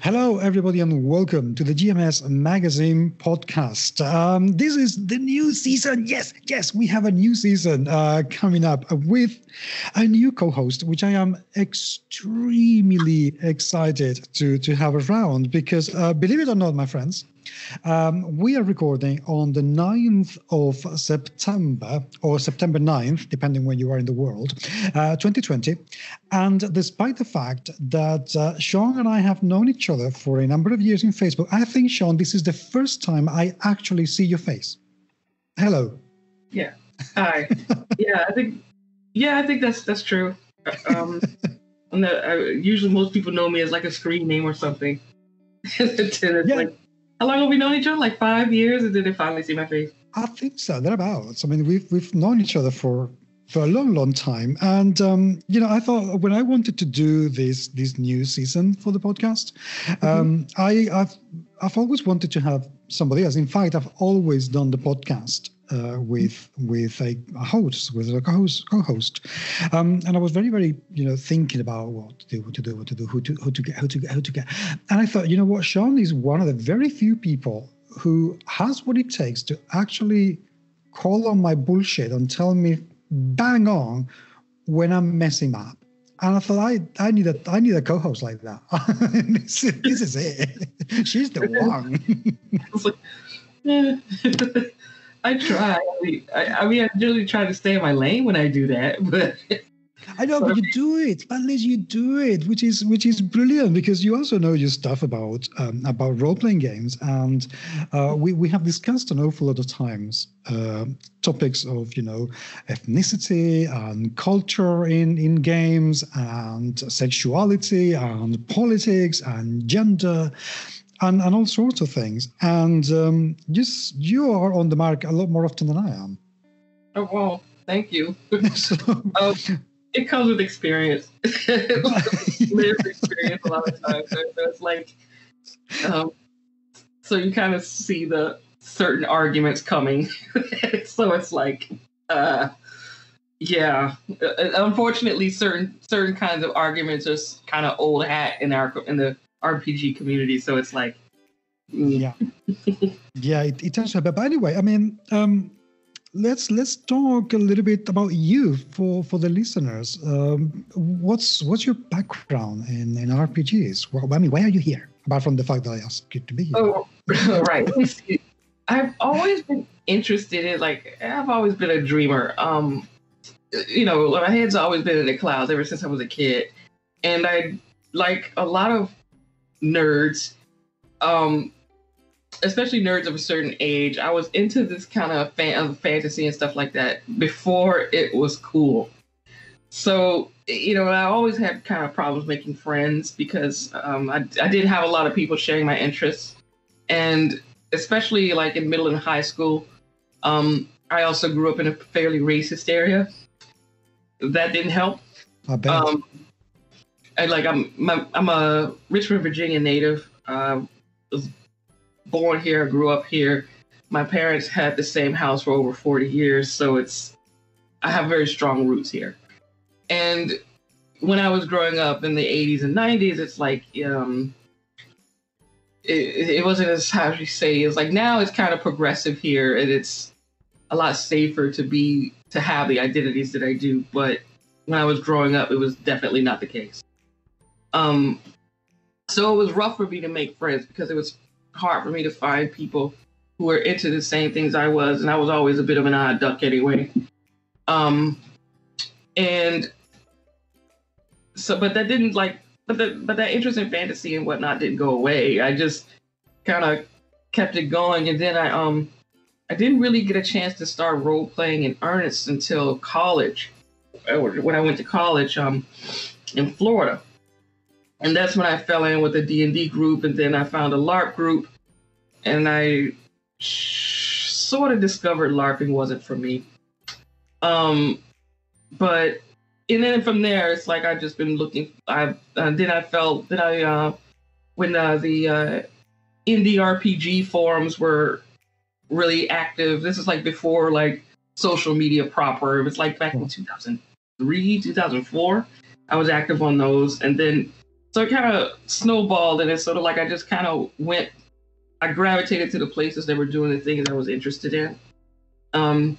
Hello, everybody, and welcome to the Gmsmagazine podcast. This is the new season. Yes, we have a new season coming up with a new co-host, which I am extremely excited to have around because, believe it or not, my friends, we are recording on the 9th of September, or September 9th, depending when you are in the world, 2020. And despite the fact that Shawn and I have known each other for a number of years in Facebook, I think, Shawn, this is the first time I actually see your face. Hello. Yeah. Hi. I think that's true. Usually most people know me as like a screen name or something. Like, how long have we known each other? Like 5 years, and then they finally see my face. I think so. Thereabouts. I mean, we've known each other for a long time, and I thought when I wanted to do this new season for the podcast, I've always wanted to have somebody else. In fact, I've always done the podcast with a host, with a co-host, and I was very thinking about what to do, who to get, and I thought, you know what, Shawn is one of the very few people who has what it takes to actually call on my bullshit and tell me bang on when I'm messing up. And I thought I need a co-host like that. this is it. She's the one. I try. I mean, I really try to stay in my lane when I do that, but I know, but you do it. At least you do it, which is brilliant because you also know your stuff about role-playing games, and we have discussed an awful lot of times topics of ethnicity and culture in games, and sexuality and politics and gender. And all sorts of things. And you are on the mark a lot more often than I am. Oh, well, thank you. It comes with experience. Lived experience a lot of times. So it's like, so you kind of see the certain arguments coming. So it's like, unfortunately, certain kinds of arguments are kind of old hat in the RPG community, so it's like it tends to happen. But anyway, I mean, let's talk a little bit about you for the listeners. What's your background in RPGs? Well, I mean, why are you here? Apart from the fact that I asked you to be here. Oh, right. I've always been interested in, I've always been a dreamer. My head's always been in the clouds ever since I was a kid, and I like a lot of nerds, especially nerds of a certain age. I was into this kind of fantasy and stuff like that before it was cool. So, I always had kind of problems making friends because I didn't have a lot of people sharing my interests. And especially like in middle and high school, I also grew up in a fairly racist area. That didn't help. I bet. I'm a Richmond, Virginia native. Was born here, grew up here. My parents had the same house for over 40 years, so I have very strong roots here. And when I was growing up in the 80s and 90s, it's like it wasn't as, how do you say, it's like now it's kind of progressive here, and it's a lot safer to have the identities that I do. But when I was growing up, it was definitely not the case. So it was rough for me to make friends because it was hard for me to find people who were into the same things I was, and I was always a bit of an odd duck anyway. And so, but that didn't but that interest in fantasy and whatnot didn't go away. I just kind of kept it going, and then I didn't really get a chance to start role playing in earnest until college. When I went to college in Florida. And that's when I fell in with a D&D group, and then I found a LARP group, and I sort of discovered LARPing wasn't for me. And then from there, it's like I've just been looking. When the indie RPG forums were really active. This is like before like social media proper. It was like back in 2003, 2004. I was active on those, and then So it kind of snowballed, and it's sort of like I just kind of I gravitated to the places that were doing the things I was interested in. And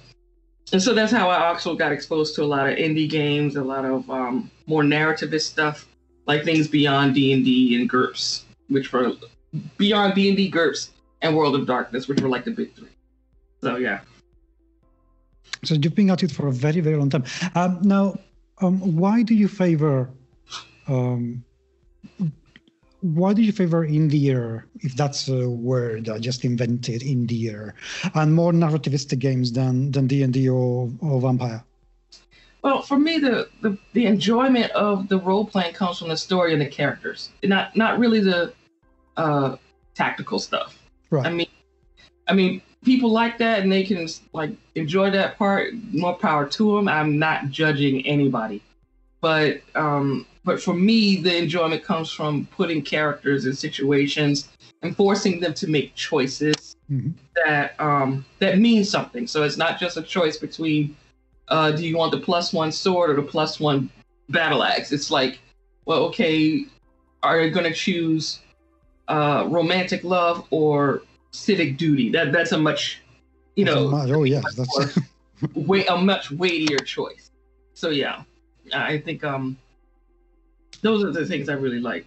so that's how I also got exposed to a lot of indie games, a lot of more narrativist stuff, like things beyond D&D and GURPS, which were beyond D&D, GURPS, and World of Darkness, which were like the big three. So yeah. So you've been at it for a very, very long time. Now, why do you favor indier, if that's a word I just invented, indier, and more narrativistic games than D&D or Vampire? Well, for me, the enjoyment of the role playing comes from the story and the characters, not really the tactical stuff. Right. I mean, people like that, and they can like enjoy that part. More power to them. I'm not judging anybody, but for me, the enjoyment comes from putting characters in situations and forcing them to make choices that mean something. So it's not just a choice between do you want the +1 sword or the +1 battle axe? It's like, well, okay, are you going to choose romantic love or civic duty? That's a much, that's a much weightier choice. So yeah, I think those are the things I really like.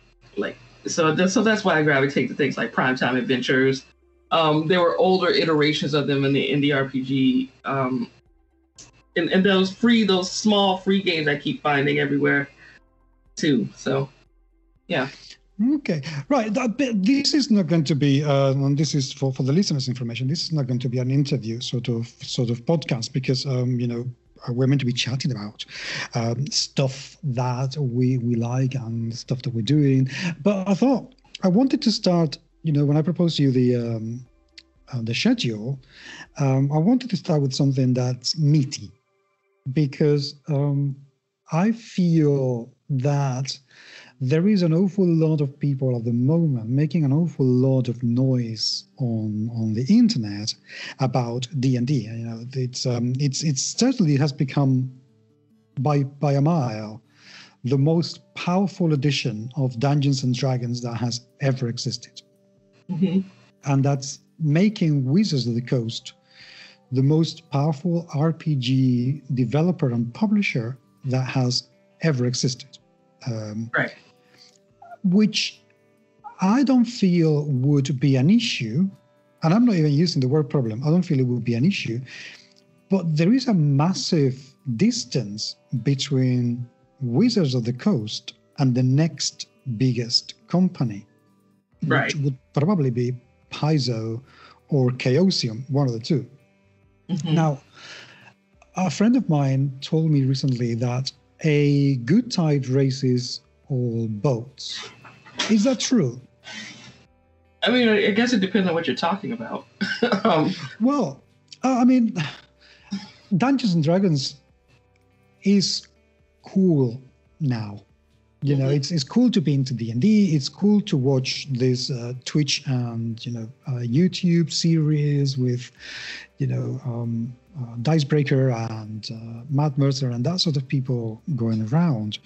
So that's why I gravitate to things like Primetime Adventures. There were older iterations of them in the indie RPG, and those small free games I keep finding everywhere too. So yeah. Okay, right. This is not going to be, and this is for the listeners' information. This is not going to be an interview sort of podcast, because we're meant to be chatting about stuff that we like and stuff that we're doing. But I thought I wanted to start. When I proposed to you the schedule, I wanted to start with something that's meaty, because I feel that there is an awful lot of people at the moment making an awful lot of noise on the internet about D&D. It certainly has become by a mile the most powerful edition of Dungeons and Dragons that has ever existed, and that's making Wizards of the Coast the most powerful RPG developer and publisher that has ever existed. Right. Which I don't feel would be an issue, and I'm not even using the word problem. I don't feel it would be an issue, but there is a massive distance between Wizards of the Coast and the next biggest company, right, which would probably be Paizo or Chaosium, one of the two. Now, a friend of mine told me recently that a good tide raises all boats. Is that true? I mean, I guess it depends on what you're talking about. Well, I mean, Dungeons and Dragons is cool now. It's cool to be into D&D. It's cool to watch this Twitch and YouTube series with Dicebreaker and Matt Mercer and that sort of people going around.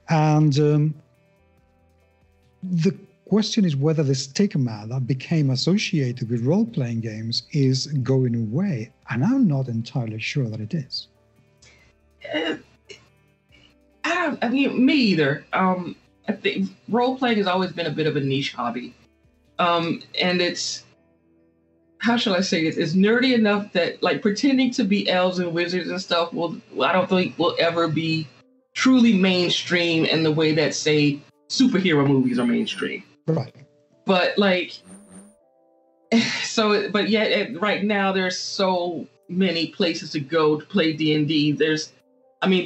And the question is whether the stigma that became associated with role-playing games is going away. And I'm not entirely sure that it is. I mean, me either. I think role-playing has always been a bit of a niche hobby. And it's, how shall I say this? It's nerdy enough that, like, pretending to be elves and wizards and stuff I don't think will ever be truly mainstream in the way that, say, superhero movies are mainstream. Right. But yet right now there's so many places to go to play D&D. They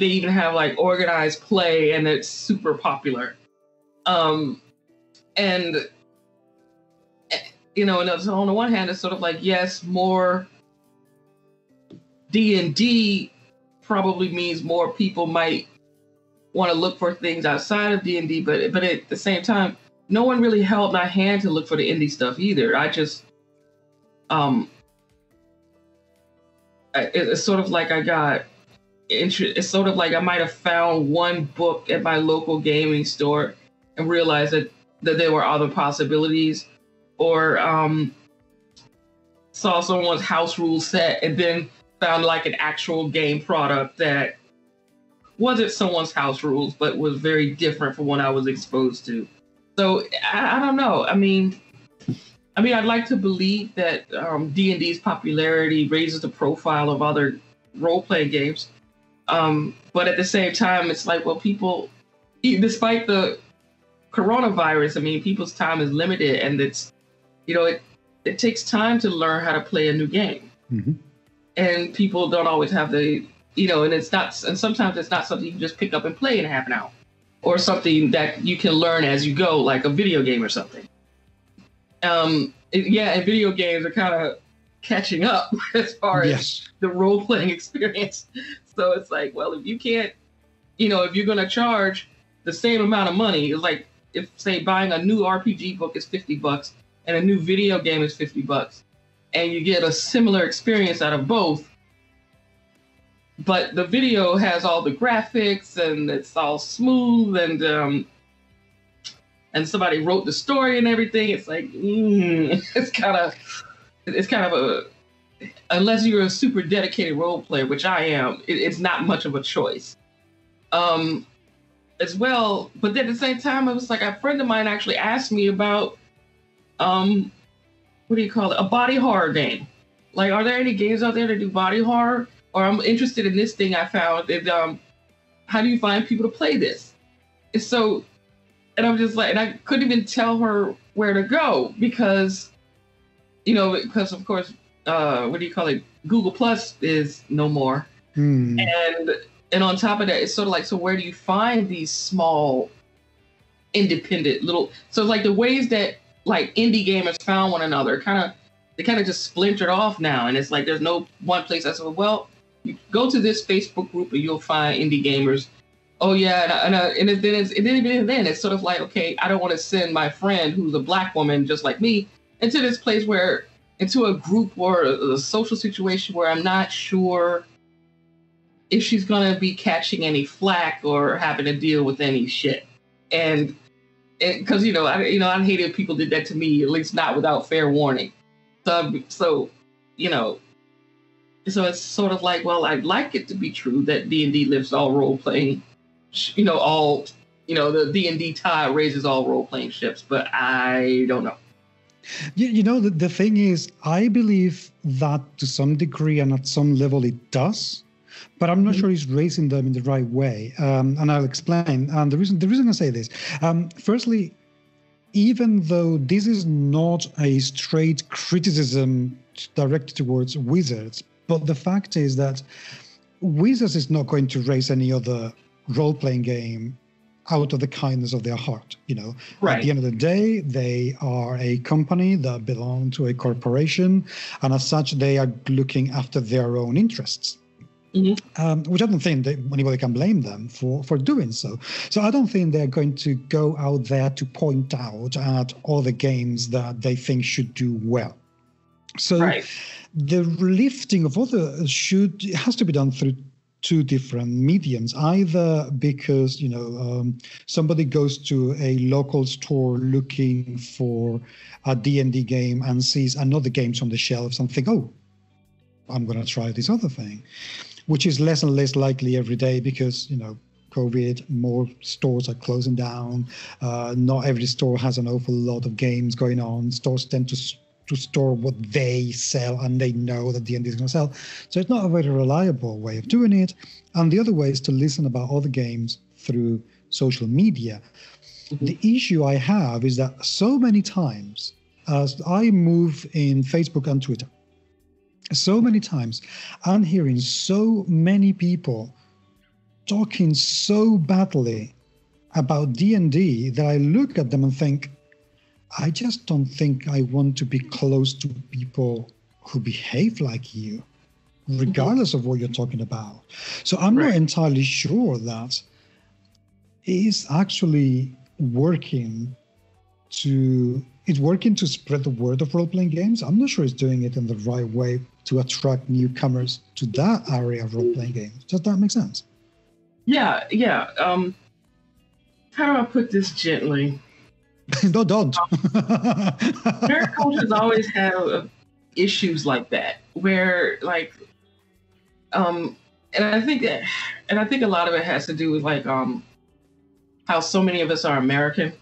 even have like organized play, and it's super popular. And so on the one hand, it's sort of like, yes, more D&D probably means more people might want to look for things outside of D&D, but at the same time, no one really held my hand to look for the indie stuff either. I just, it's sort of like it's sort of like I might have found one book at my local gaming store and realized that there were other possibilities, or saw someone's house rule set and then found like an actual game product that wasn't someone's house rules, but was very different from what I was exposed to. So I don't know. I mean, I'd like to believe that D&D's popularity raises the profile of other role-playing games. But at the same time, it's like, well, people, despite the coronavirus, I mean, people's time is limited, and it's, it takes time to learn how to play a new game. Mm-hmm. And people don't always have the, and sometimes it's not something you can just pick up and play in half an hour, or something that you can learn as you go, like a video game or something. And video games are kind of catching up as far as the role-playing experience. So it's like, well, if you can't, if you're going to charge the same amount of money, it's like, if, say, buying a new RPG book is $50 and a new video game is $50, and you get a similar experience out of both, but the video has all the graphics and it's all smooth, and somebody wrote the story and everything, it's like, it's kind of a, unless you're a super dedicated role player, which I am, it's not much of a choice. As well, but then at the same time, it was like a friend of mine actually asked me about, what do you call it? A body horror game. Like, are there any games out there that do body horror? Or I'm interested in this thing I found. How do you find people to play this? And I'm just like, and I couldn't even tell her where to go because of course, what do you call it? Google Plus is no more. And on top of that, it's sort of like, so where do you find these small, independent little? So it's like the ways that like indie gamers found one another, they kind of just splintered off now, and it's like there's no one place I said, well, you go to this Facebook group and you'll find indie gamers. Oh yeah, and then it's sort of like, okay, I don't want to send my friend who's a Black woman just like me into this place into a group or a social situation where I'm not sure if she's going to be catching any flack or having to deal with any shit. And because, I hate if people did that to me, at least not without fair warning. So it's sort of like, well, I'd like it to be true that D&D lifts all role-playing, the D&D tide raises all role-playing ships, but I don't know. The thing is, I believe that to some degree and at some level it does. But I'm not sure he's raising them in the right way, and I'll explain. And the reason I say this, firstly, even though this is not a straight criticism directed towards Wizards, but the fact is that Wizards is not going to raise any other role-playing game out of the kindness of their heart. Right. At the end of the day, they are a company that belong to a corporation, and as such, they are looking after their own interests. Mm-hmm. Which I don't think that anybody can blame them for doing so. So I don't think they're going to go out there to point out at all the games that they think should do well. So the lifting of others has to be done through two different mediums, either because somebody goes to a local store looking for a D&D game and sees another games on the shelves and think, oh, I'm going to try this other thing, which is less and less likely every day because, COVID, more stores are closing down. Not every store has an awful lot of games going on. Stores tend to store what they sell, and they know that D&D is going to sell. So it's not a very reliable way of doing it. And the other way is to listen about other games through social media. Mm-hmm. The issue I have is that so many times, as I move in Facebook and Twitter, so many times I'm hearing so many people talking so badly about D&D that I look at them and think, I just don't think I want to be close to people who behave like you, regardless of what you're talking about. So I'm not entirely sure that it is actually working to spread the word of role-playing games. I'm not sure it's doing it in the right way to attract newcomers to that area of role-playing games. Does that make sense? Yeah. how do I put this gently? No, don't. American cultures always have issues like that, where like, and I think a lot of it has to do with like how so many of us are American,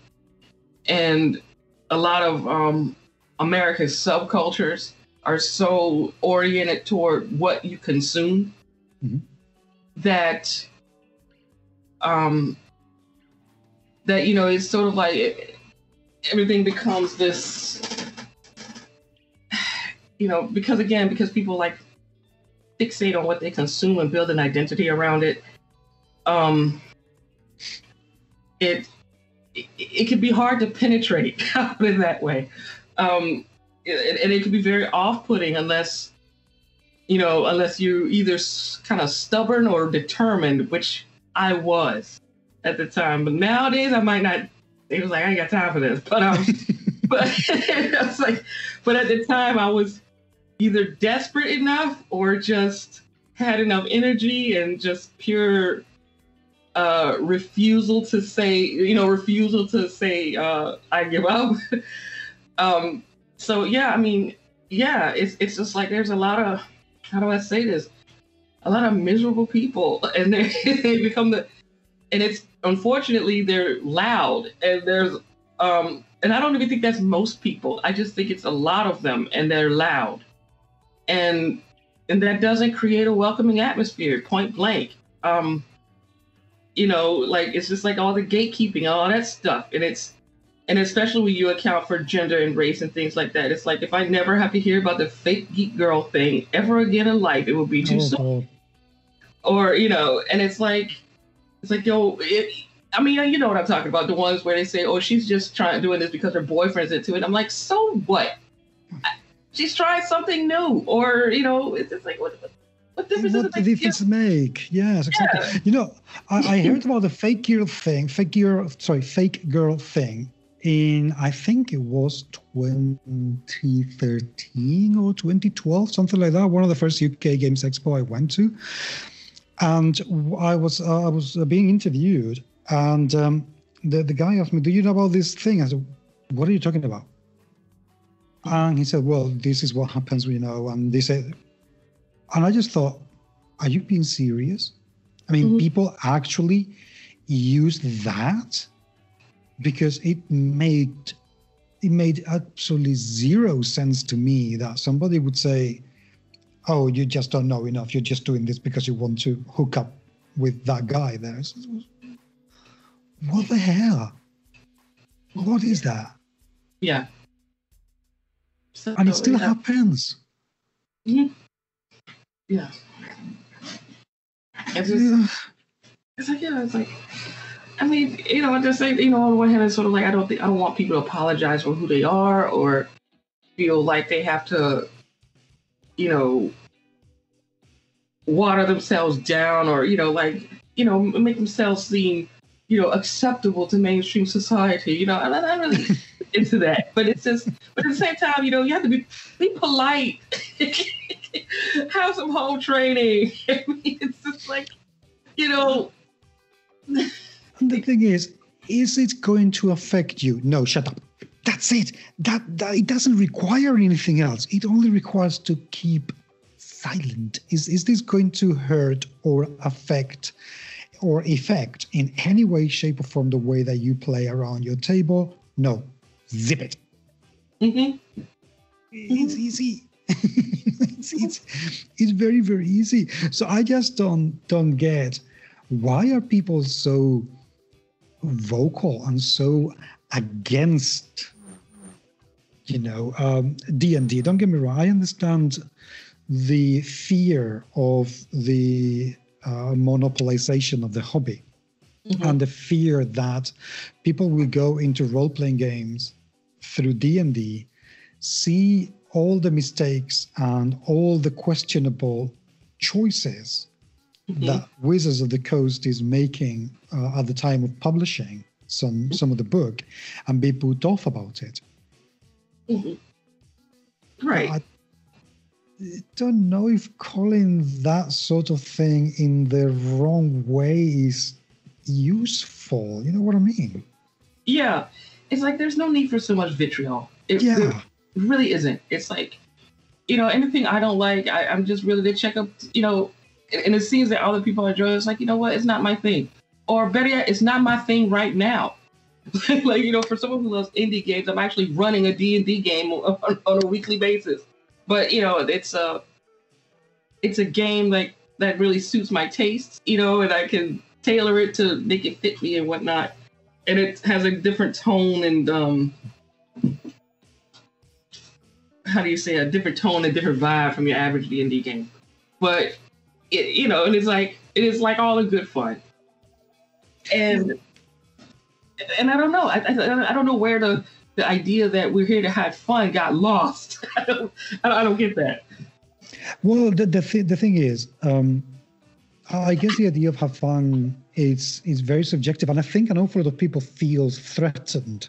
and a lot of American subcultures are so oriented toward what you consume that that it's sort of like everything becomes this, because people like fixate on what they consume and build an identity around it. It can be hard to penetrate, I'll put it that way. And it can be very off-putting unless you're either kind of stubborn or determined, which I was at the time. But nowadays I might not. It was like, I ain't got time for this. But it's like, but at the time I was either desperate enough or just had enough energy and just pure refusal to say I give up. So yeah, I mean, yeah, it's just like there's a lot of, how do I say this? A lot of miserable people, and they become and it's unfortunately they're loud, and there's and I don't even think that's most people. I just think it's a lot of them, and they're loud, and that doesn't create a welcoming atmosphere, point blank. Like it's just like all the gatekeeping, all that stuff, and especially when you account for gender and race and things like that. It's like, if I never have to hear about the fake geek girl thing ever again in life, it will be too soon. Or, and it's like, yo, I mean, you know what I'm talking about. The ones where they say, oh, she's just doing this because her boyfriend's into it. I'm like, so what? She's trying something new. Or, it's just like, what difference does it make? What difference make? Yes, exactly. Yeah. I heard about the fake girl thing in, I think it was 2013 or 2012, something like that. One of the first UK Games Expo I went to. And I was being interviewed, and the guy asked me, do you know about this thing? I said, what are you talking about? And he said, well, this is what happens, and they said, and I just thought, are you being serious? I mean, people actually use that? Because it made absolutely zero sense to me that somebody would say, oh, you just don't know enough. You're just doing this because you want to hook up with that guy there. What the hell? What is that? Yeah. And it still happens. Mm-hmm. Yeah. It's like, I mean, I just say, on the one hand, it's sort of like, I don't want people to apologize for who they are or feel like they have to, water themselves down or, make themselves seem, acceptable to mainstream society. I'm not really into that. But it's just, but at the same time, you have to be polite, have some home training. I mean, it's just like, And the thing is it going to affect you? No, shut up. That's it. That it doesn't require anything else. It only requires to keep silent. Is this going to hurt or affect in any way, shape, or form the way that you play around your table? No. Zip it. Mm-hmm. It's easy. it's very, very easy. So I just don't get, why are people so vocal and so against D&D? Don't get me wrong, I understand the fear of the monopolization of the hobby, and the fear that people will go into role-playing games through D&D, see all the mistakes and all the questionable choices that Wizards of the Coast is making at the time of publishing some of the book, and be put off about it. Right. I don't know if calling that sort of thing in the wrong way is useful. You know what I mean? Yeah. It's like there's no need for so much vitriol. It really isn't. It's like, anything I don't like, I'm just really to check up, and it seems that other people enjoy it. It's like, you know what? It's not my thing. Or better yet, it's not my thing right now. Like, for someone who loves indie games, I'm actually running a D&D game on a weekly basis. But, it's a game like that really suits my tastes, and I can tailor it to make it fit me and whatnot. And it has a different tone and how do you say, a different tone and different vibe from your average D&D game. But and it is like all in good fun. And I don't know. I don't know where the idea that we're here to have fun got lost. I don't get that. Well, the thing is, I guess the idea of have fun is very subjective, and I think an awful lot of people feel threatened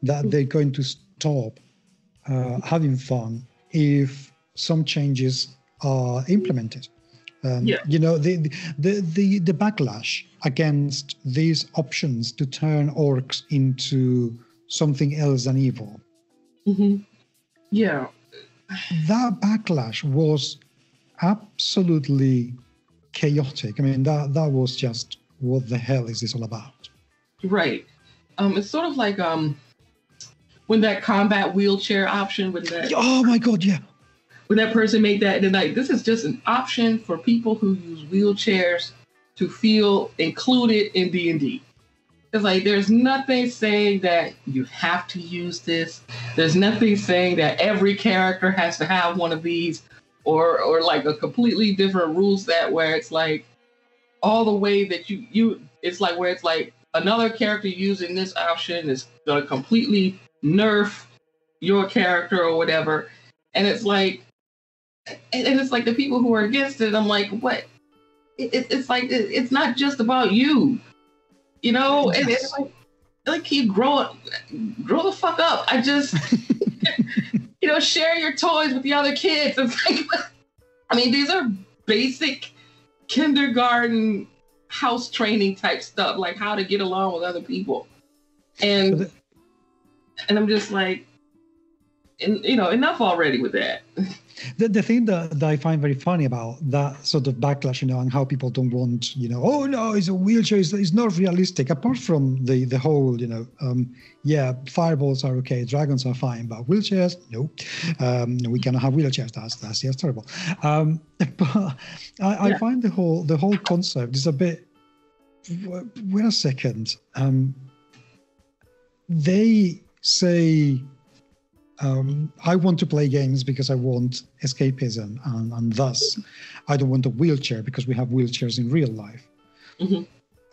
that they're going to stop having fun if some changes are implemented. The backlash against these options to turn orcs into something else than evil. Mm-hmm. Yeah. That backlash was absolutely chaotic. I mean, that was just, what the hell is this all about? Right. It's sort of like when that combat wheelchair option, oh my God, yeah. When that person made that, and like, this is just an option for people who use wheelchairs to feel included in D&D. It's like, there's nothing saying that you have to use this. There's nothing saying that every character has to have one of these, or like a completely different rule set where it's like all the way that it's like where it's like another character using this option is going to completely nerf your character or whatever. And it's like the people who are against it, I'm like, what? It's like, it's not just about you, and it's like keep grow the fuck up. I just, share your toys with the other kids. It's like, I mean, these are basic kindergarten house training type stuff, like how to get along with other people. And I'm just like, enough already with that. The thing that I find very funny about that sort of backlash, and how people don't want, oh no, it's a wheelchair, it's not realistic. Apart from the whole, fireballs are okay, dragons are fine, but wheelchairs, no. We cannot have wheelchairs. That's just terrible. But I find the whole concept is a bit. Wait a second. They say. I want to play games because I want escapism, and thus I don't want a wheelchair because we have wheelchairs in real life. Mm-hmm.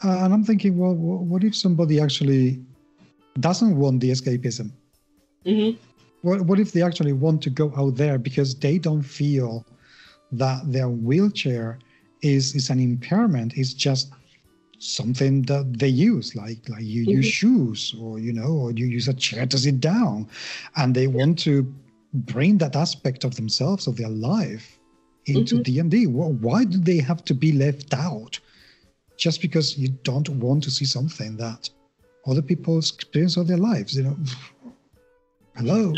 And I'm thinking, well, what if somebody actually doesn't want the escapism? Mm-hmm. What if they actually want to go out there because they don't feel that their wheelchair is an impairment, it's just something that they use, like you use shoes, or or you use a chair to sit down, and they want to bring that aspect of themselves, of their life, into D&D. Why do they have to be left out just because you don't want to see something that other people experience of their lives? Hello.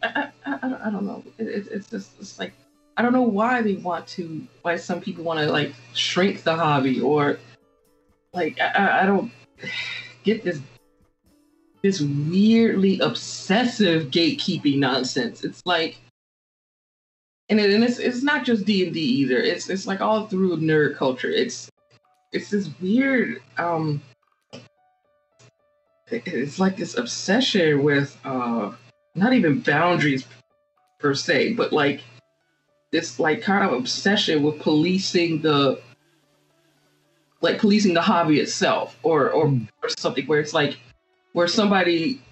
I don't know. It's just, it's like, I don't know why some people want to like shrink the hobby, or like, I don't get this weirdly obsessive gatekeeping nonsense. It's like, and it's not just D&D either. It's like all through nerd culture. It's this weird, it's like this obsession with not even boundaries per se, but like this like kind of obsession with policing the hobby itself, or something where it's like where somebody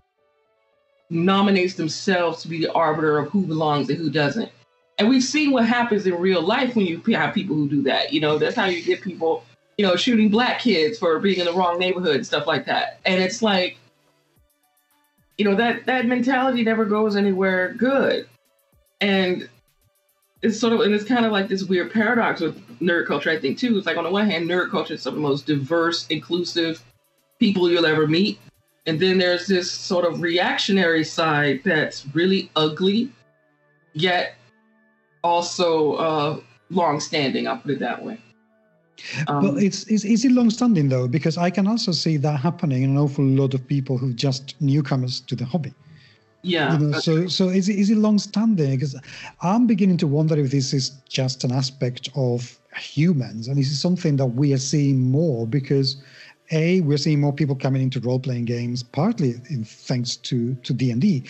nominates themselves to be the arbiter of who belongs and who doesn't. And we've seen what happens in real life when you have people who do that. That's how you get people, shooting black kids for being in the wrong neighborhood and stuff like that. And it's like, that mentality never goes anywhere good. And it's sort of, and it's kind of like this weird paradox with nerd culture, I think, too. It's like, on the one hand, nerd culture is some of the most diverse, inclusive people you'll ever meet. And then there's this sort of reactionary side that's really ugly, yet also long-standing, I'll put it that way. Well, is it long-standing, though? Because I can also see that happening in an awful lot of people who just newcomers to the hobby. Yeah. So is it long-standing? Because I'm beginning to wonder if this is just an aspect of humans, and this is something that we are seeing more because, we're seeing more people coming into role-playing games, partly thanks to D&D,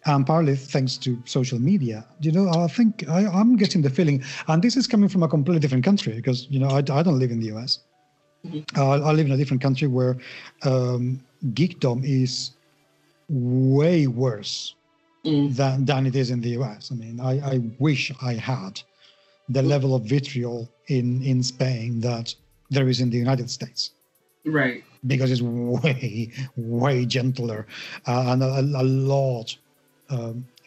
and partly thanks to social media. I think I'm getting the feeling, and this is coming from a completely different country because, I don't live in the US. Mm-hmm. I live in a different country where geekdom is way worse than it is in the US. I mean, I wish I had the level of vitriol in Spain that there is in the United States. Right. Because it's way gentler and a lot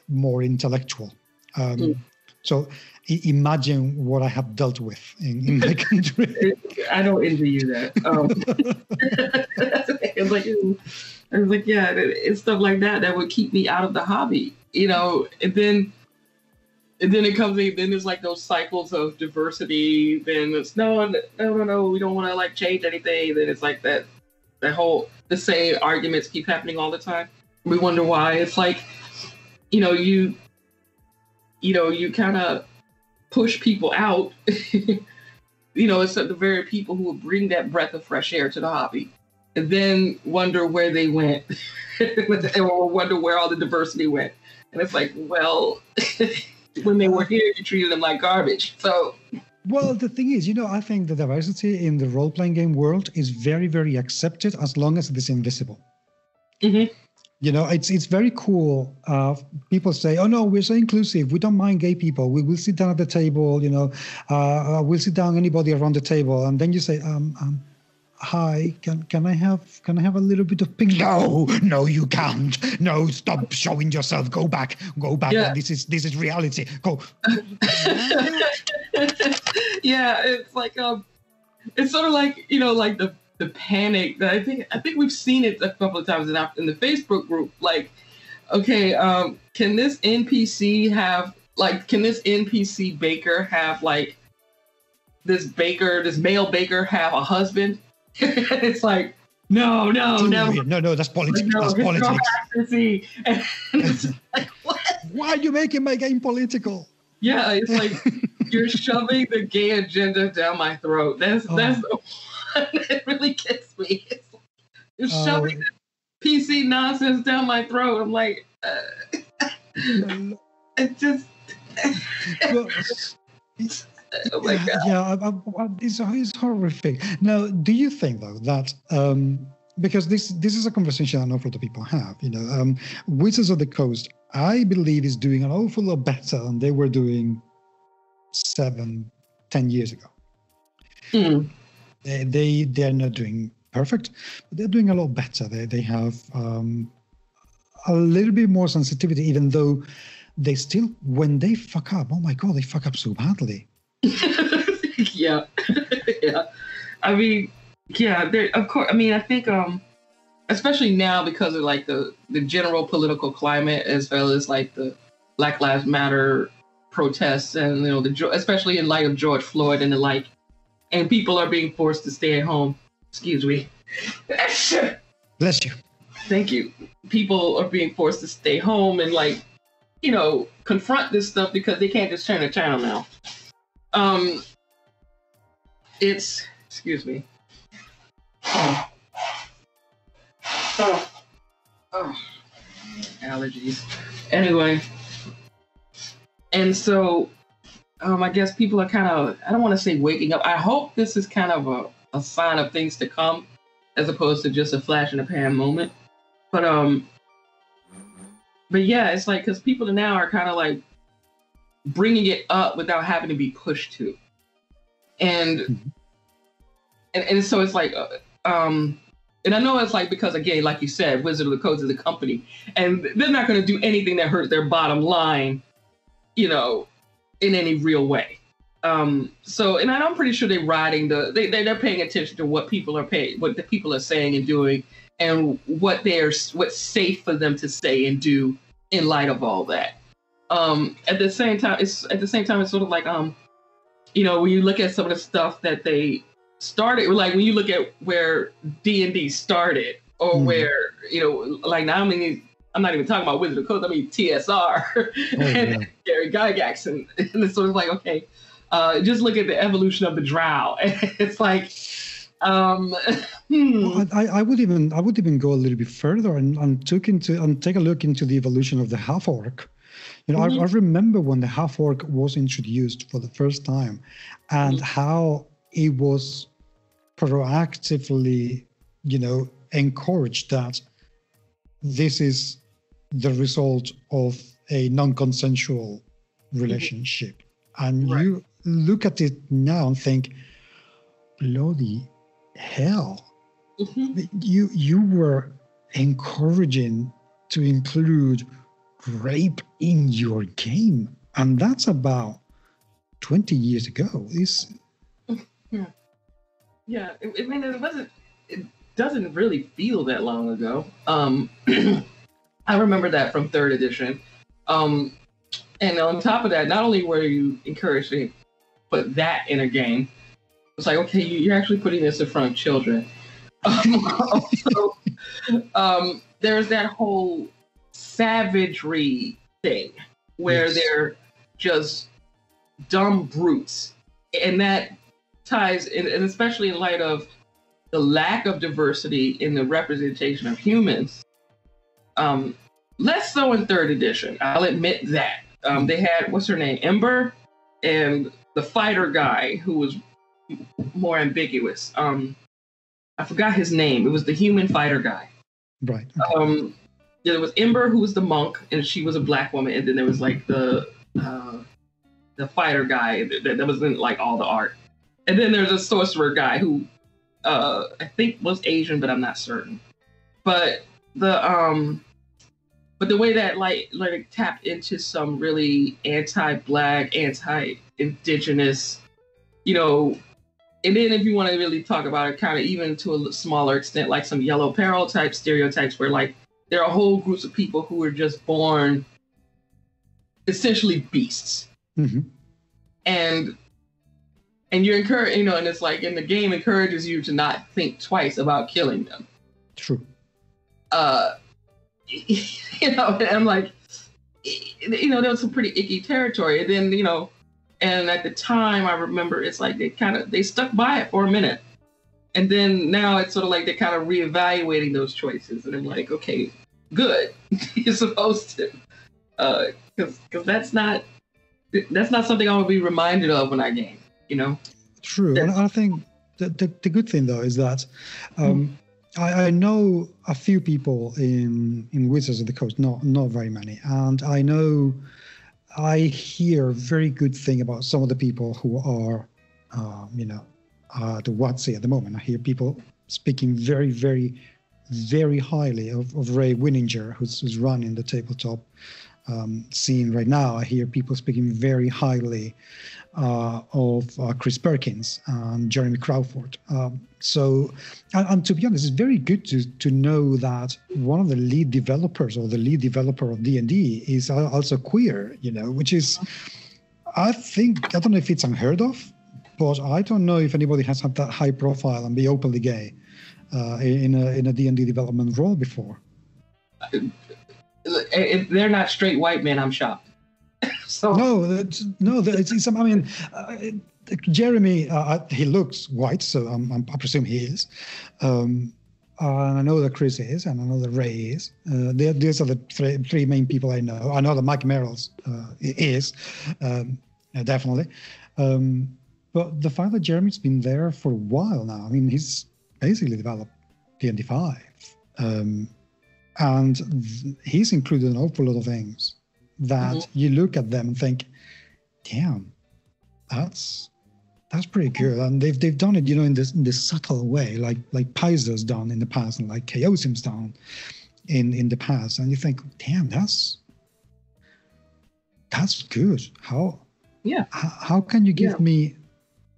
more intellectual. So imagine what I have dealt with in my country. I don't envy you that. It's like, yeah, it's stuff like that would keep me out of the hobby, and then it comes in, then there's like those cycles of diversity. Then it's no, we don't want to like change anything. Then it's like the same arguments keep happening all the time. We wonder why. It's like, you kind of push people out. It's the very people who will bring that breath of fresh air to the hobby, and then wonder where they went, or wonder where all the diversity went. And it's like, well, when they were here, you treated them like garbage. So, well, the thing is, I think the diversity in the role-playing game world is very, very accepted as long as it is invisible. Mm-hmm. It's very cool. People say, "Oh no, we're so inclusive. We don't mind gay people. We will sit down at the table. We'll sit down anybody around the table." And then you say, "Hi, can I have a little bit of pink?" No, you can't. No, stop showing yourself. Go back. Yeah. This is reality. Go. Yeah, it's like it's sort of like like the panic that I think we've seen it a couple of times in the Facebook group. Like, okay, can this NPC baker have like this male baker have a husband? It's like, no, that's politics. That's politics. And it's like, what? Why are you making my game political? Yeah, it's like you're shoving the gay agenda down my throat. That's the one that really gets me. It's like, you're shoving this PC nonsense down my throat. I'm like, it just. Oh my God. Yeah, it's horrific. Now, do you think though that because this is a conversation an awful lot of people have, Wizards of the Coast, I believe, is doing an awful lot better than they were doing 7-10 years ago. Mm. They're not doing perfect, but they're doing a lot better. They have a little bit more sensitivity, even though they still, when they fuck up, oh my God, they fuck up so badly. Yeah. I mean, yeah, of course. I mean, I think, especially now because of like the general political climate, as well as like the Black Lives Matter protests, and especially in light of George Floyd and the like, and people are being forced to stay at home. Excuse me. Bless you. Thank you. People are being forced to stay home and like, confront this stuff because they can't just turn the channel now. Excuse me. Allergies. Anyway. And so, I guess people are kind of, I don't want to say waking up. I hope this is kind of a sign of things to come, as opposed to just a flash in the pan moment. But yeah, it's like, because people now are kind of like bringing it up without having to be pushed to. And so it's like, and I know it's like, because again, like you said, Wizard of the Coast is a company, and they're not going to do anything that hurts their bottom line, in any real way. So, and I'm pretty sure they're riding they're paying attention to what people are paying, what the people are saying and doing, and what's safe for them to say and do in light of all that. At the same time, it's sort of like, you know, when you look at some of the stuff that they started, like when you look at where D&D started, or where, you know, like now, I mean, I'm not even talking about Wizard of Coast, I mean TSR and Gary Gygax, and it's sort of like, okay, just look at the evolution of the drow. It's like, well, I would even go a little bit further and take a look into the evolution of the half orc. You know, I remember when the half orc was introduced for the first time, and how it was proactively, you know, encouraged that this is the result of a non-consensual relationship. And you look at it now and think, bloody hell, you were encouraging to include rape in your game, and that's about 20 years ago. I mean, it doesn't really feel that long ago. I remember that from 3rd edition. And on top of that, not only were you encouraged to put that in a game, it's like, okay, you're actually putting this in front of children. Also, there's that whole savagery thing where they're just dumb brutes. And that ties in, and especially in light of the lack of diversity in the representation of humans. Less so in 3rd edition, I'll admit that. They had, what's her name, Ember, and the fighter guy who was more ambiguous. I forgot his name. It was the human fighter guy. Right. Okay. There was Ember, who was the monk, and she was a black woman, and then there was like the fighter guy that was in like all the art, and then there's a sorcerer guy who I think was Asian, but I'm not certain. But the way that like tapped into some really anti-black, anti-indigenous, you know, and then if you want to really talk about it, kind of even to a smaller extent, like some yellow peril type stereotypes, where like there are whole groups of people who are just born essentially beasts, and you're encouraged, you know, and it's like, and the game encourages you to not think twice about killing them. True. You know, and I'm like, you know, there was some pretty icky territory. And then, you know, and at the time I remember it's like they stuck by it for a minute. And then now it's sort of like they're kind of reevaluating those choices. And I'm like, okay, good. You're supposed to. Because that's not something I would be reminded of when I game, you know? True. And I think the good thing, though, is that I know a few people in Wizards of the Coast, not very many, and I hear very good thing about some of the people who are, you know, the WotC at the moment. I hear people speaking very, very, very highly of Ray Winninger, who's running the tabletop scene right now. I hear people speaking very highly of Chris Perkins and Jeremy Crawford. So, and to be honest, it's very good to know that one of the lead developers or the lead developer of D&D is also queer, you know, which is, I don't know if it's unheard of, but I don't know if anybody has had that high profile and be openly gay in a D&D development role before. If they're not straight white men, I'm shocked. So it's I mean, Jeremy, he looks white, so I presume he is. And I know that Chris is, and I know that Ray is. These are the three main people I know. I know that Mike Merrills is, definitely. But the fact that Jeremy's been there for a while now, I mean, he's basically developed D&D 5. And he's included an awful lot of things that you look at them and think, damn, that's pretty cool. And they've done it, you know, in this subtle way, like Paizo's done in the past, and like Chaosium's done in the past. And you think, damn, that's good. How Yeah. How can you give me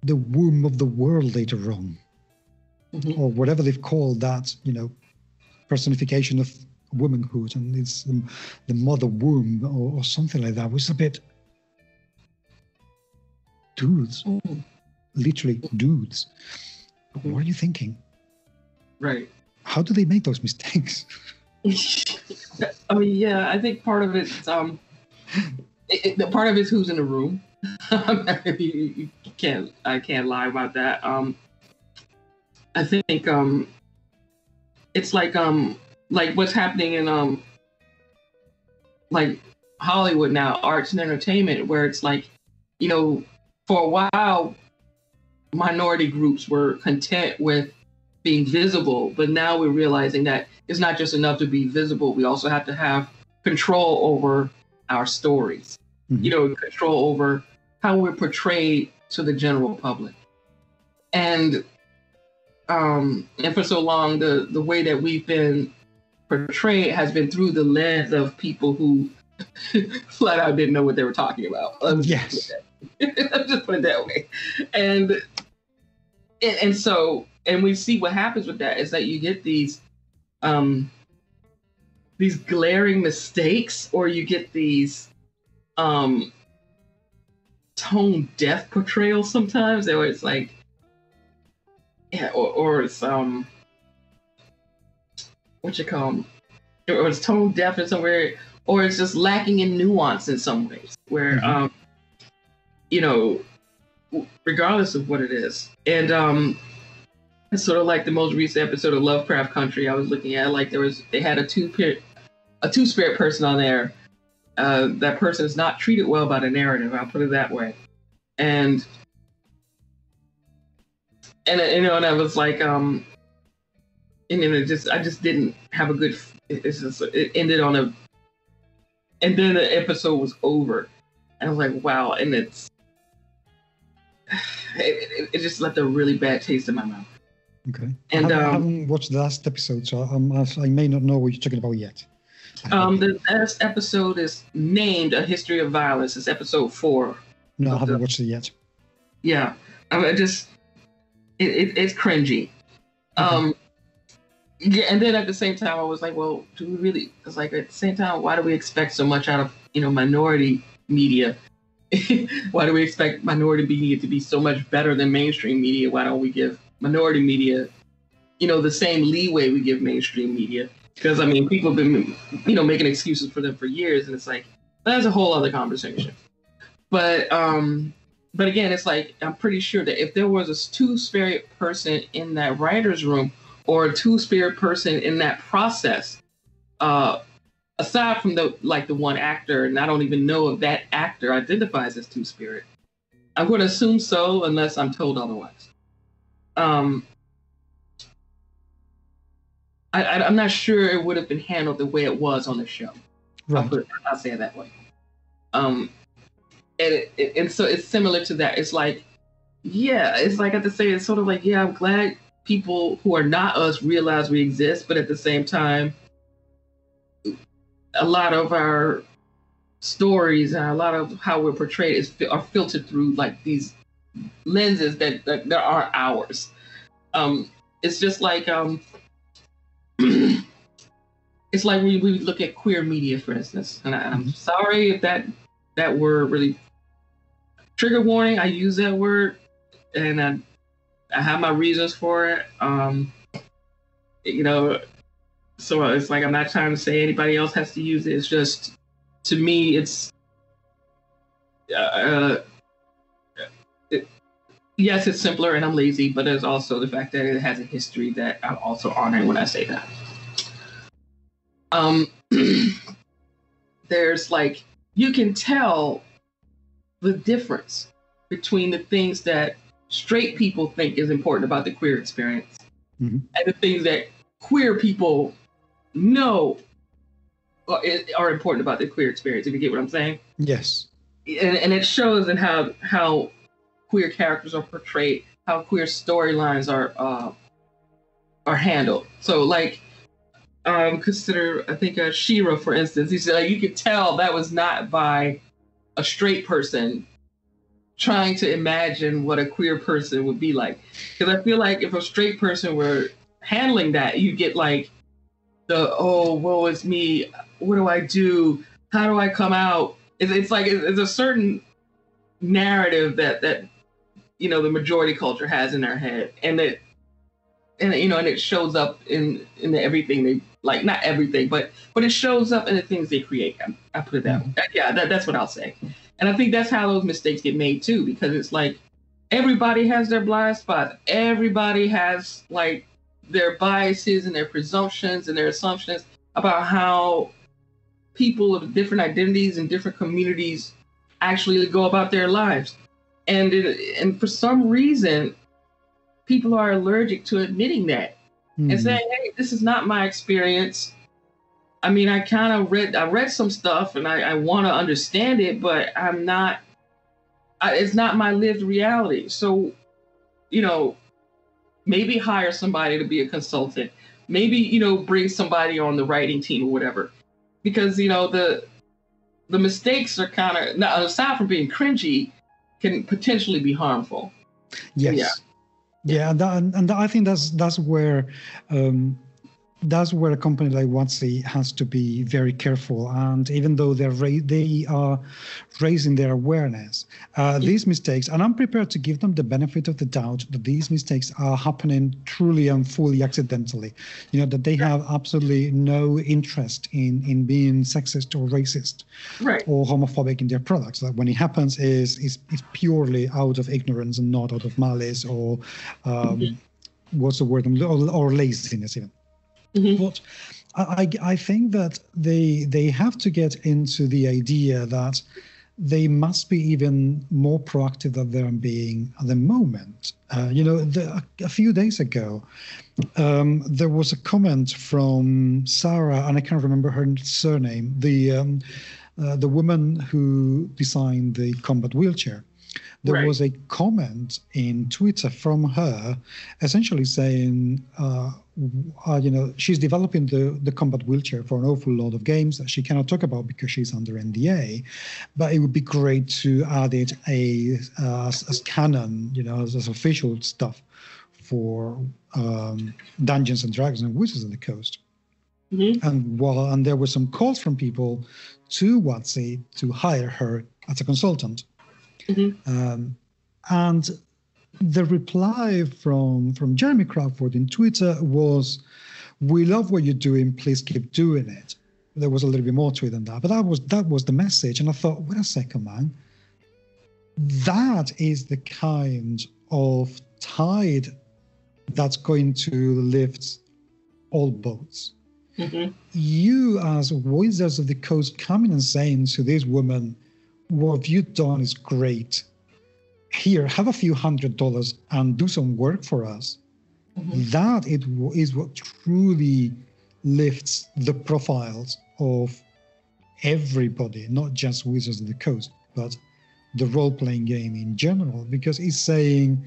the womb of the world later on? Mm-hmm. Or whatever they've called that, personification of womanhood, and it's the mother womb or something like that, which is a bit dudes. Mm-hmm. Literally dudes. Mm-hmm. What are you thinking? Right. How do they make those mistakes? I mean, yeah, I think part of it's part of it's who's in the room. I can't lie about that. I think it's like what's happening in like Hollywood now, arts and entertainment, where it's like, for a while minority groups were content with being visible, but now we're realizing that it's not just enough to be visible. We also have to have control over our stories, mm-hmm. Control over how we're portrayed to the general public. And for so long, the way that we've been portrayed has been through the lens of people who flat out didn't know what they were talking about. Yes. Just put it that way. And so we see what happens with that is that you get these glaring mistakes, or you get these tone deaf portrayals sometimes, where it's like, or it's what you call them, or it's tone deaf in somewhere, or it's just lacking in nuance in some ways, where mm-hmm. Regardless of what it is. And it's sort of like the most recent episode of Lovecraft Country I was looking at. Like they had a two-spirit person on there. That person is not treated well by the narrative. I'll put it that way. And I was like, and then I just didn't have a good. It ended on a, and then the episode was over. And I was like, wow, and it just left a really bad taste in my mouth. Okay. And I haven't watched the last episode, so I may not know what you're talking about yet. The last episode is named A History of Violence. It's episode 4. No, I haven't watched it yet. Yeah. It's cringy. Okay. Yeah, and then at the same time, I was like, well, do we really? It's like at the same time, why do we expect so much out of minority media? Why do we expect minority media to be so much better than mainstream media? Why don't we give minority media, the same leeway we give mainstream media? Because people have been, making excuses for them for years, and it's like that's a whole other conversation. But again, it's like I'm pretty sure that if there was a two-spirit person in that writer's room, or a two-spirit person in that process, aside from the one actor, and I don't even know if that actor identifies as two-spirit. I'm going to assume so, unless I'm told otherwise. I'm not sure it would have been handled the way it was on the show. Right. I'll say it that way. And so it's similar to that. It's like, yeah, it's like I have to say, it's sort of like, yeah, I'm glad people who are not us realize we exist, but at the same time, a lot of our stories and a lot of how we're portrayed are filtered through these lenses that aren't ours. It's just like it's like we look at queer media, for instance, and I'm sorry if that word really trigger warning. I use that word, and I have my reasons for it. So it's like I'm not trying to say anybody else has to use it. It's just, to me, it's yes, it's simpler, and I'm lazy, but there's also the fact that it has a history that I'm also honoring when I say that. There's you can tell the difference between the things that straight people think is important about the queer experience, mm-hmm. and the things that queer people know are important about the queer experience, if you get what I'm saying. Yes. And it shows in how queer characters are portrayed, how queer storylines are handled. So consider, I think, She-Ra, for instance. He said you could tell that was not by a straight person trying to imagine what a queer person would be like. Because I feel like if a straight person were handling that, you get like oh, woe is me. What do I do? How do I come out? It's like it's a certain narrative that the majority culture has in their head, and it shows up in everything they like. Not everything, but it shows up in the things they create. I put it that way. Yeah, that's what I'll say. And I think that's how those mistakes get made too, because it's like everybody has their blind spots. Everybody has like their biases and their presumptions and their assumptions about how people of different identities and different communities actually go about their lives. And for some reason, people are allergic to admitting that and saying, hey, this is not my experience. I mean, I read some stuff and I want to understand it, but it's not my lived reality. So, maybe hire somebody to be a consultant, maybe, bring somebody on the writing team or whatever, because, the mistakes are kind of, aside from being cringy, can potentially be harmful. Yes. Yeah. And I think that's where a company like WotC has to be very careful. And even though they are raising their awareness, these mistakes, and I'm prepared to give them the benefit of the doubt that these mistakes are happening truly and fully accidentally. That they have absolutely no interest in being sexist or racist, right, or homophobic in their products. That when it happens is purely out of ignorance and not out of malice or what's the word, or laziness even. But I think that they have to get into the idea that they must be even more proactive than they're being at the moment. A few days ago, there was a comment from Sarah, and I can't remember her surname, the woman who designed the combat wheelchair. There was a comment in Twitter from her essentially saying, she's developing the combat wheelchair for an awful lot of games that she cannot talk about because she's under NDA, but it would be great to add it as canon, as official stuff for Dungeons and Dragons and Wizards of the Coast. And there were some calls from people to WotC to hire her as a consultant. And the reply from Jeremy Crawford in Twitter was, "We love what you're doing. Please keep doing it." There was a little bit more to it than that, but that was the message. And I thought, wait a second, man. That is the kind of tide that's going to lift all boats. You, as Wizards of the Coast, coming and saying to this woman, "What you've done is great. Here, have a few $100 and do some work for us." That is what truly lifts the profiles of everybody, not just Wizards of the Coast, but the role-playing game in general, because it's saying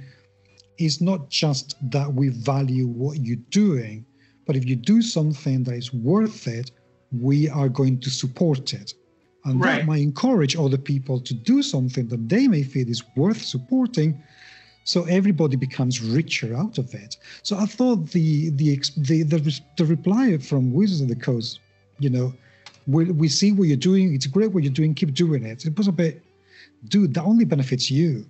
it's not just that we value what you're doing, but if you do something that is worth it, we are going to support it. And that might encourage other people to do something that they may feel is worth supporting, so everybody becomes richer out of it. So I thought the reply from Wizards of the Coast, we see what you're doing, it's great what you're doing, keep doing it. It was a bit, dude, that only benefits you.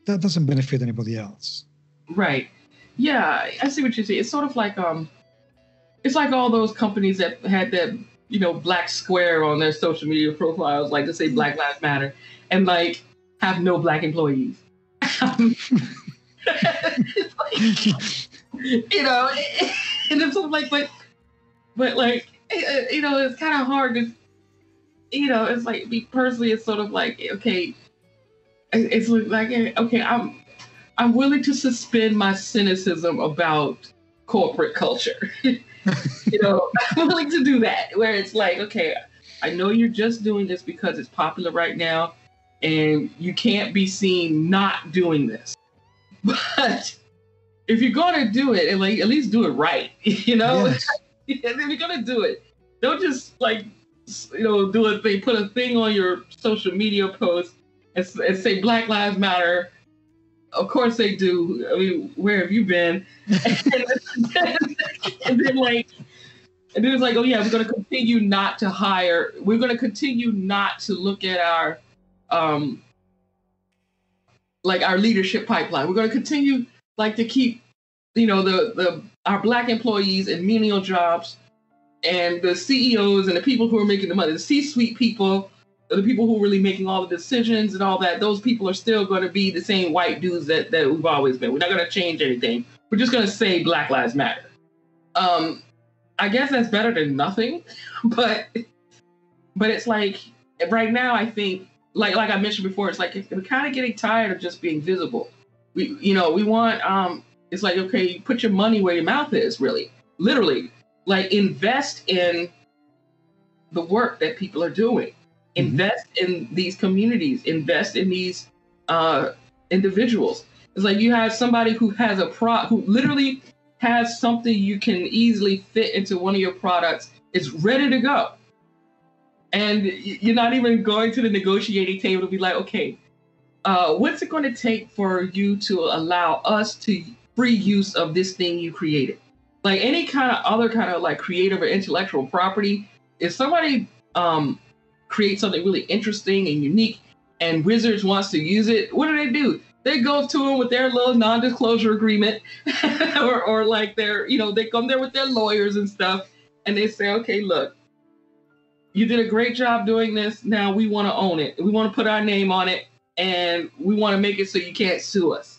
That doesn't benefit anybody else. Right. Yeah, I see what you're saying. It's sort of like it's like all those companies that had that black square on their social media profiles, like to say Black Lives Matter, and like have no black employees. It's like, and it's sort of like, but like, it's kind of hard to, it's like, me personally, it's sort of like, okay, it's like, okay, I'm willing to suspend my cynicism about corporate culture. I'm willing to do that, where it's like, okay, I know you're just doing this because it's popular right now and you can't be seen not doing this. But if you're going to do it, at least do it right, Yes. If you're going to do it, don't just do a thing, put a thing on your social media post and say Black Lives Matter. Of course they do. I mean, where have you been? And then it's like, oh yeah, we're going to continue not to hire. We're going to continue not to look at our our leadership pipeline. We're going to continue to keep, our Black employees in menial jobs, and the CEOs and the people who are making the money, the C-suite people, the people who are really making all the decisions and all that. Those people are still going to be the same white dudes that we've always been. We're not going to change anything. We're just going to say Black Lives Matter. I guess that's better than nothing, but it's like right now I think like I mentioned before, it's like we're kind of getting tired of just being visible. We want it's like, okay, put your money where your mouth is, really, literally, like invest in the work that people are doing, invest in these communities, invest in these individuals. It's like you have somebody who has who literally has something you can easily fit into one of your products. It's ready to go. And you're not even going to the negotiating table to be like, okay, what's it going to take for you to allow us to free use of this thing you created? Like any kind of other kind of like creative or intellectual property, if somebody creates something really interesting and unique and Wizards wants to use it, what do? They go to them with their little non-disclosure agreement or like they come there with their lawyers and stuff, and they say, okay, look, you did a great job doing this. Now we want to own it. We want to put our name on it, and we want to make it so you can't sue us.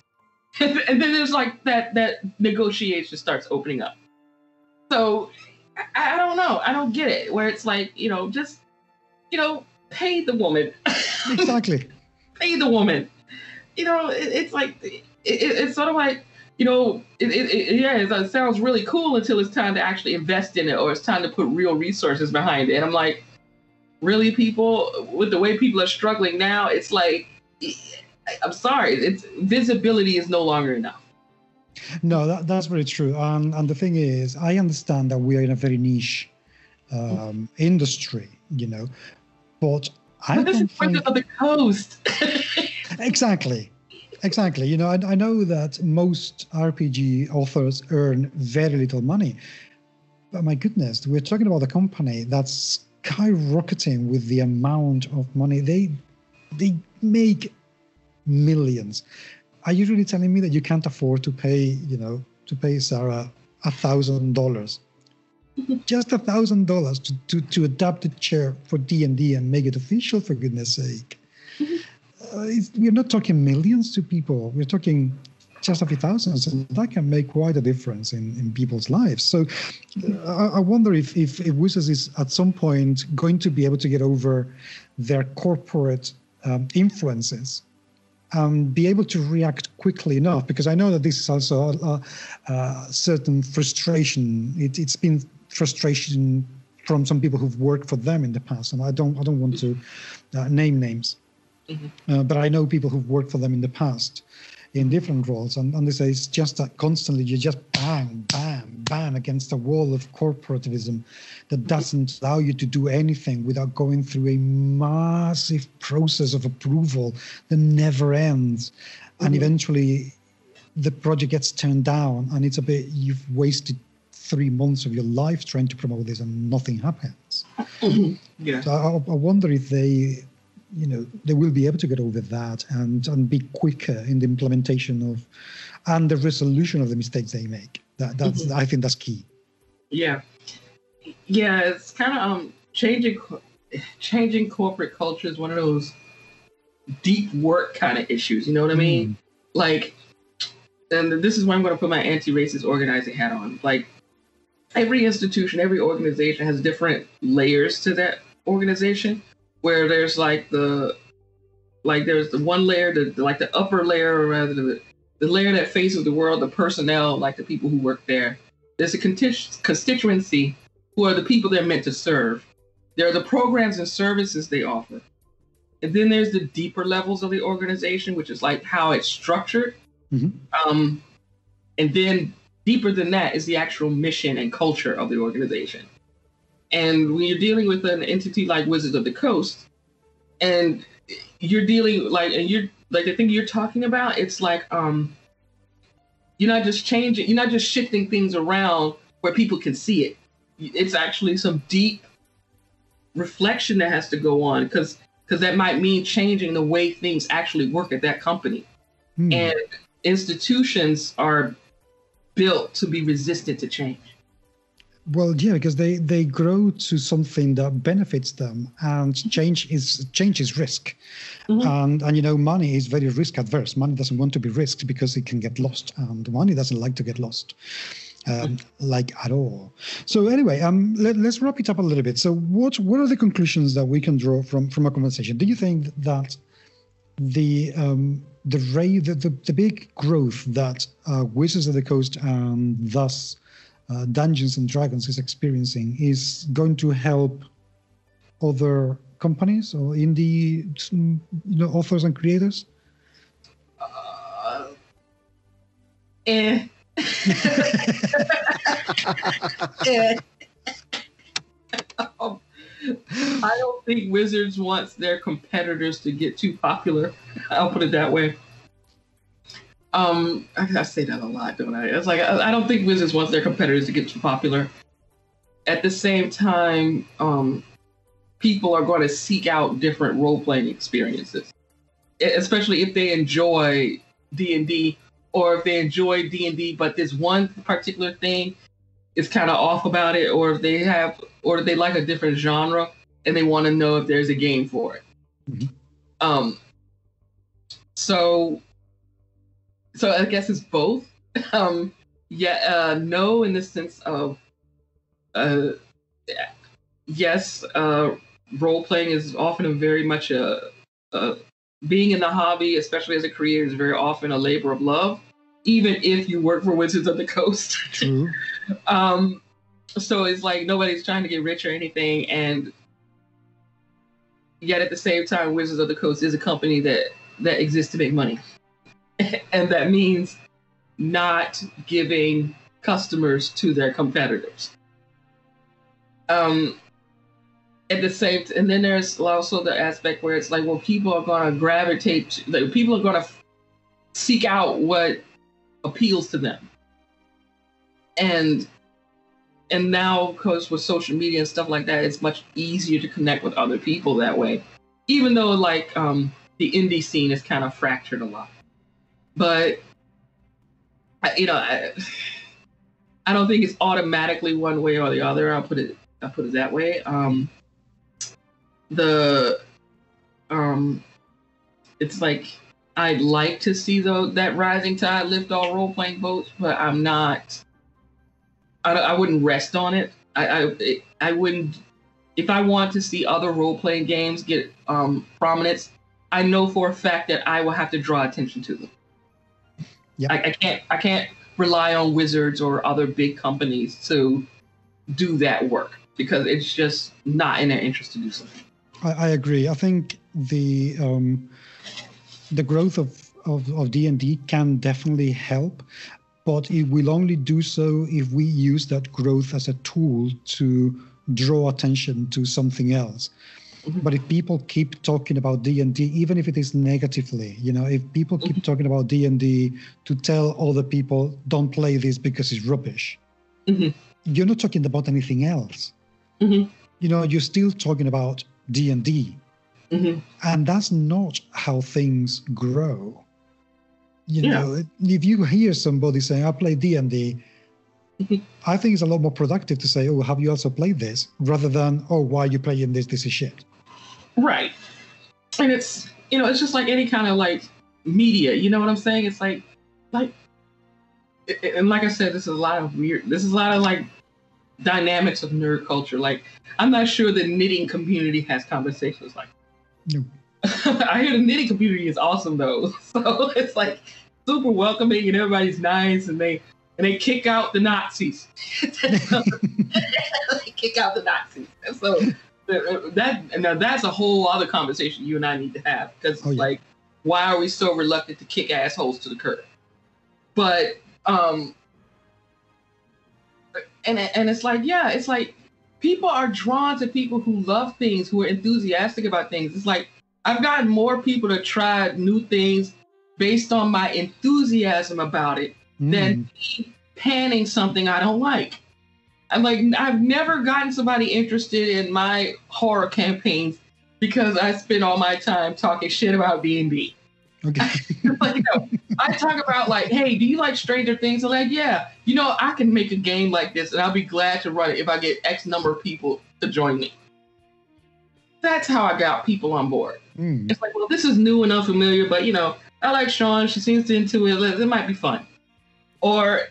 And then there's like that negotiation starts opening up. So I don't know. I don't get it. Where it's like, just, pay the woman. Exactly. Pay the woman. It's like, it's sort of like, it sounds really cool until it's time to actually invest in it, or it's time to put real resources behind it. And I'm like, really, people, with the way people are struggling now, it's like, I'm sorry, it's visibility is no longer enough. No, that's very true. And the thing is, I understand that we are in a very niche industry, but this is Wizards of the Coast. Exactly. I know that most RPG authors earn very little money, but my goodness, we're talking about a company that's skyrocketing with the amount of money they make. Millions. Are you really telling me that you can't afford to pay Sarah $1,000, just $1,000 to adapt the chair for D&D and make it official? For goodness sake, we're not talking millions to people. We're talking just a few thousands, and that can make quite a difference in people's lives. So I wonder if Wizards is at some point going to be able to get over their corporate influences. Be able to react quickly enough, because I know that this is also a certain frustration. It's been frustration from some people who've worked for them in the past, and I don't want to name names, but I know people who've worked for them in the past in different roles, and they say it's just that constantly you just bang against a wall of corporativism that doesn't allow you to do anything without going through a massive process of approval that never ends. And eventually the project gets turned down, and it's a bit, you've wasted 3 months of your life trying to promote this and nothing happens. Yeah. So I wonder if they will be able to get over that and be quicker in the implementation and the resolution of the mistakes they make. That's I think that's key. Yeah, it's kind of changing corporate culture is one of those deep work kind of issues. You know what I mean? Like, and this is where I'm going to put my anti-racist organizing hat on. Like, every institution, every organization has different layers to that organization. Where there's there's the one layer, the upper layer, or rather the layer that faces the world, the personnel, like the people who work there. There's a constituency who are the people they're meant to serve. There are the programs and services they offer. And then there's the deeper levels of the organization, which is like how it's structured. And then deeper than that is the actual mission and culture of the organization. And when you're dealing with an entity like Wizards of the Coast, and you're dealing and you're like the thing you're talking about. It's like you're not just changing, you're not just shifting things around where people can see it. It's actually some deep reflection that has to go on because that might mean changing the way things actually work at that company. And institutions are built to be resistant to change. Well, yeah, because they grow to something that benefits them, and change is risk. And money is very risk adverse. Money doesn't want to be risked because it can get lost, and money doesn't like to get lost, like at all. So anyway, let's wrap it up a little bit. So what are the conclusions that we can draw from our conversation? Do you think that the big growth that Wizards of the Coast and thus Dungeons and Dragons is experiencing is going to help other companies or indie authors and creators? I don't think Wizards wants their competitors to get too popular. I'll put it that way. I say that a lot, don't I? It's like I don't think Wizards wants their competitors to get too popular. At the same time, people are going to seek out different role-playing experiences, especially if they enjoy D&D, or if they enjoy D&D, but this one particular thing is kind of off about it, or if they like a different genre and they want to know if there's a game for it. So I guess it's both. No, in the sense of, yes, role-playing is often very much being in the hobby, especially as a creator, is very often a labor of love, even if you work for Wizards of the Coast. True. So it's like nobody's trying to get rich or anything, and yet at the same time, Wizards of the Coast is a company that exists to make money. And that means not giving customers to their competitors. At the same, and then there's also the aspect where it's like, well, people are going to gravitate, people are going to seek out what appeals to them. And now, because with social media and stuff like that, it's much easier to connect with other people that way. Even though, like, the indie scene is kind of fractured a lot. But, I don't think it's automatically one way or the other. I'll put it that way. It's like I'd like to see that rising tide lift all role-playing boats, but I'm not. I wouldn't rest on it. I wouldn't. If I want to see other role-playing games get prominence, I know for a fact that I will have to draw attention to them. Yep. I can't rely on Wizards or other big companies to do that work because it's just not in their interest to do so. I agree. I think the growth of D&D can definitely help, but it will only do so if we use that growth as a tool to draw attention to something else. But if people keep talking about D&D, even if it is negatively, if people keep talking about D&D to tell other people, don't play this because it's rubbish, you're not talking about anything else. You're still talking about D&D. And that's not how things grow. If you hear somebody saying, I play D&D, I think it's a lot more productive to say, oh, have you also played this? Rather than, oh, why are you playing this? This is shit. Right. And it's, it's just like any kind of like media, you know what I'm saying? It's like, and like I said, this is a lot of like dynamics of nerd culture. Like, I'm not sure the knitting community has conversations like that. No. I hear the knitting community is awesome though. So it's like super welcoming and everybody's nice and they kick out the Nazis. They kick out the Nazis. And so that's a whole other conversation you and I need to have because like, why are we so reluctant to kick assholes to the curb? But and it's like, it's like people are drawn to people who love things, who are enthusiastic about things. It's like I've gotten more people to try new things based on my enthusiasm about it than me panning something I don't like. I've never gotten somebody interested in my horror campaigns because I spend all my time talking shit about D&D. Okay. I talk about like, hey, do you like Stranger Things? They're like, yeah, I can make a game like this and I'll be glad to run it if I get X number of people to join me. That's how I got people on board. It's like, well, this is new and unfamiliar, but I like Shawn. She seems into it. It might be fun. Or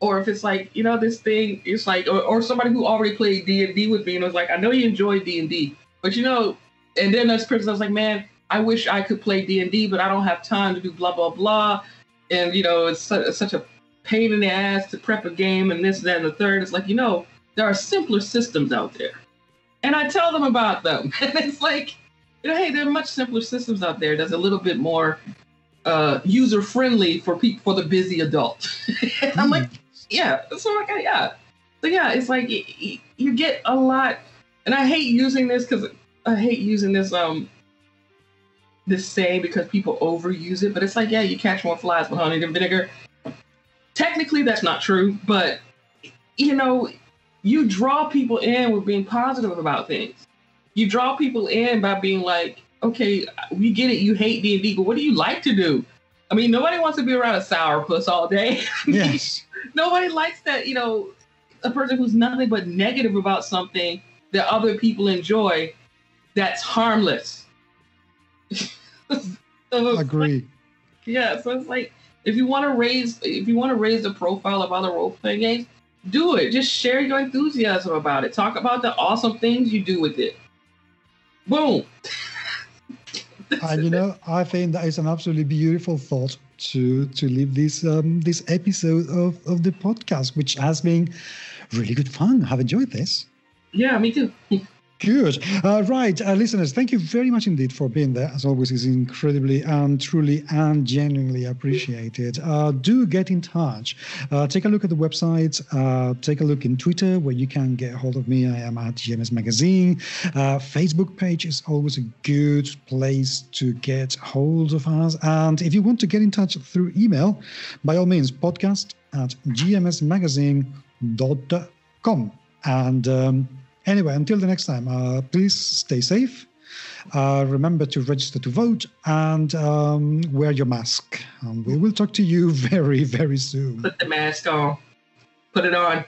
if it's like, this thing, it's like, or somebody who already played D&D with me and was like, I know you enjoy D&D, but and then this person was like, man, I wish I could play D&D, but I don't have time to do blah, blah, blah. And, it's such a pain in the ass to prep a game and this, that, and the third. It's like, there are simpler systems out there. And I tell them about them. And it's like, hey, there are much simpler systems out there that's a little bit more user-friendly for the busy adult. I'm like, yeah. So I'm like, yeah. So yeah, it's like you get a lot. And I hate using this this saying because people overuse it, but it's like, yeah, you catch more flies with honey than vinegar. Technically, that's not true, but you draw people in with being positive about things. You draw people in by being like, okay, we get it, you hate D&D, but what do you like to do? I mean, nobody wants to be around a sourpuss all day. Yes. Nobody likes that, a person who's nothing but negative about something that other people enjoy that's harmless. So agree. Yeah, so it's like if you want to raise the profile of other role-playing games, do it. Just share your enthusiasm about it. Talk about the awesome things you do with it. Boom. And I think that is an absolutely beautiful thought to leave this episode of the podcast, which has been really good fun. I've enjoyed this. Yeah, me too. Good. Right, listeners, thank you very much indeed for being there. As always, it's incredibly and truly and genuinely appreciated. Do get in touch. Take a look at the website. Take a look in Twitter where you can get a hold of me. I am at Gmsmagazine. Facebook page is always a good place to get hold of us. And if you want to get in touch through email, by all means, podcast@gmsmagazine.com. And anyway, until the next time, please stay safe. Remember to register to vote and wear your mask. We will talk to you very, very soon. Put the mask on. Put it on.